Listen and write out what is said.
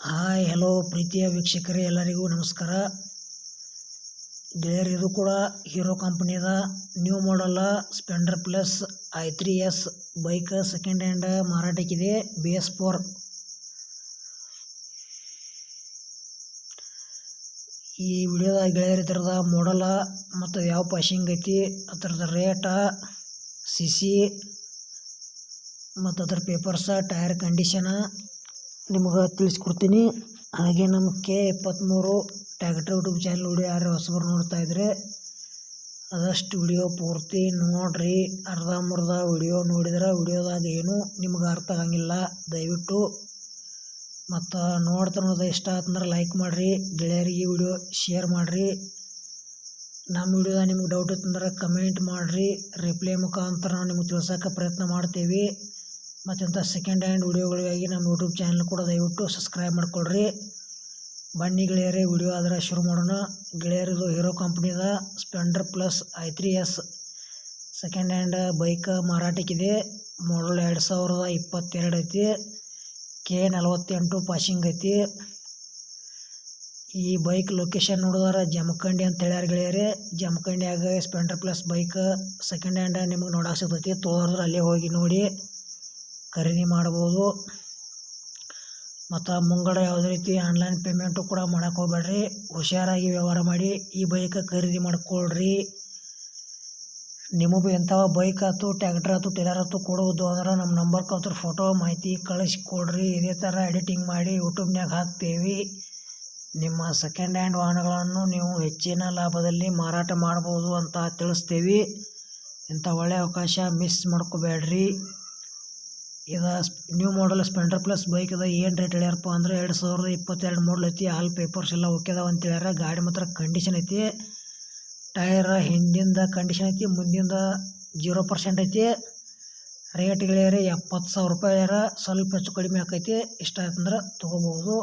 Hi hello ಪ್ರೀತಿಯ ವೀಕ್ಷಕರೇ, ಎಲ್ಲರಿಗೂ ನಮಸ್ಕಾರ ಗೆಳೆಯರು. ಇದು ಕೂಡ ಹೀರೋ ಕಂಪನಿದ new model Splendor plus i3s bike second hand ಮಾರಾಟಕ್ಕಿದೆ. BS4 ಈ ವಿಡಿಯೋದ ಗೆಳೆಯರು ಇದರದ ಮಾಡಲ್ ಮತ್ತು ಯಾವ ಪಾಸಿಂಗ್ ಐತಿ, ಅದರದ ರೇಟ, CC ಮತ್ತು ಅದರ ಪೇಪರ್ಸ, ಟೈರ್ ಕಂಡೀಷನ್ ನಿಮಗೆ ತಿಳಿಸ್ಕೊಡ್ತೀನಿ. ಹಾಗೆ ನಮ್ಮ K23 tractor YouTube channel video ಯಾರು ಹೊಸಬರು ನೋಡ್ತಾ ಇದ್ರೆ ಅದಷ್ಟು ವಿಡಿಯೋ ಪೂರ್ತಿ ನೋಡ್ರಿ. ಅರ್ಧಂಬರ್ಧ ವಿಡಿಯೋ ನೋಡಿದ್ರೆ ವಿಡಿಯೋದಾಗ ಏನು ನಿಮ್ಗೆ ಅರ್ಥ ಆಗಂಗಿಲ್ಲ. ದಯವಿಟ್ಟು ಮತ್ತು ನೋಡ್ತಾ ಇಷ್ಟ ಆತಂದ್ರೆ ಲೈಕ್ ಮಾಡಿರಿ, ಗೆಳೆಯರಿಗೆ ವಿಡಿಯೋ ಶೇರ್ ಮಾಡಿರಿ. ನಮ್ಮ ವಿಡಿಯೋದಾಗ ನಿಮ್ಗೆ ಡೌಟ್ ಇತ್ತಂದ್ರೆ ಕಮೆಂಟ್ ಮಾಡಿರಿ, ರಿಪ್ಲೈ ಮುಖಾಂತರ ನಾವು ನಿಮ್ಗೆ ತಿಳ್ಸೋಕೆ ಪ್ರಯತ್ನ ಮಾಡ್ತೇವೆ. ಮತ್ತು ಇಂಥ ಸೆಕೆಂಡ್ ಹ್ಯಾಂಡ್ ವಿಡಿಯೋಗಳಿಗಾಗಿ ನಮ್ಮ ಯೂಟ್ಯೂಬ್ ಚಾನಲ್ ಕೂಡ ದಯವಿಟ್ಟು ಸಬ್ಸ್ಕ್ರೈಬ್ ಮಾಡ್ಕೊಳ್ರಿ. ಬನ್ನಿ ಗೆಳೆಯರೇ, ವಿಡಿಯೋ ಆದರೆ ಶುರು ಮಾಡೋಣ. ಗೆಳೆಯರಿದು ಹೀರೋ ಕಂಪ್ನಿದ Splendor plus i3s second hand bike ಮಾರಾಟಕ್ಕಿದೆ. ಮಾಡಲ್ 2022 ಐತಿ. K48 ಪಾಸಿಂಗ್ ಐತಿ. ಈ ಬೈಕ್ ಲೊಕೇಶನ್ ನೋಡಿದ್ರೆ ಜಮಖಂಡಿ ಅಂತ ಹೇಳ್ಯಾರ ಗೆಳೆಯರೇ. ಜಮಖಂಡಿಯಾಗ Splendor plus bike second hand ನಿಮಗೆ ನೋಡಕ್ಕೆ ಸಿಗ್ತೈತಿ. ತೋರಿದ್ರೆ ಅಲ್ಲೇ ಹೋಗಿ ನೋಡಿ ಖರೀದಿ ಮಾಡ್ಬೋದು. ಮತ್ತು ಮುಂಗಡ ಯಾವುದೇ ರೀತಿ ಆನ್ಲೈನ್ ಪೇಮೆಂಟು ಕೂಡ ಮಾಡೋಕೆ ಹೋಗ್ಬೇಡ್ರಿ, ಹುಷಾರಾಗಿ ವ್ಯವಹಾರ ಮಾಡಿ ಈ ಬೈಕ್ ಖರೀದಿ ಮಾಡ್ಕೊಳ್ರಿ. ನಿಮಗೂ ಇಂಥವ ಬೈಕ್ ಆಯ್ತು, ಟ್ಯಾಕ್ಟ್ರ್ ಆಯ್ತು, ಟೇಲರ್ ಆಯ್ತು ಕೊಡುವುದು ಅಂದ್ರೆ ನಮ್ಮ ನಂಬರ್ ಕಲ್ತ್ರ ಫೋಟೋ ಮಾಹಿತಿ ಕಳಿಸ್ಕೊಡ್ರಿ. ಇದೇ ಥರ ಎಡಿಟಿಂಗ್ ಮಾಡಿ ಯೂಟ್ಯೂಬ್ನಾಗ ಹಾಕ್ತೇವೆ. ನಿಮ್ಮ ಸೆಕೆಂಡ್ ಹ್ಯಾಂಡ್ ವಾಹನಗಳನ್ನು ನೀವು ಹೆಚ್ಚಿನ ಲಾಭದಲ್ಲಿ ಮಾರಾಟ ಮಾಡ್ಬೋದು ಅಂತ ತಿಳಿಸ್ತೇವೆ. ಇಂಥ ಒಳ್ಳೆಯ ಅವಕಾಶ ಮಿಸ್ ಮಾಡ್ಕೋಬೇಡ್ರಿ. ಇದು new model Splendor plus bike ಇದು ಏನು ರೇಟ್ ಹೇಳ್ಯಾರಪ್ಪ ಅಂದ್ರೆ 2022 ಮಾಡಲ್ ಐತಿ. ಆಲ್ ಪೇಪರ್ಸ್ ಎಲ್ಲ ಓಕೆ ಅದಾವ ಅಂತ ಹೇಳ್ಯಾರ. ಗಾಡಿ ಮಾತ್ರ ಕಂಡೀಷನ್ ಐತಿ. ಟೈರ್ ಹಿಂದಿಂದ ಕಂಡೀಷನ್ ಐತಿ, ಮುಂದಿಂದ 0% ಐತಿ. ರೇಟ್ ಗೆಳೆಯರೇ 70,000 ರೂಪಾಯಿ ಹೇಳ್ಯಾರ. ಸ್ವಲ್ಪ ಹೆಚ್ಚು ಕಡಿಮೆ ಆಕೈತಿ. ಇಷ್ಟ ಆಯ್ತಂದ್ರೆ ತೊಗೋಬೋದು.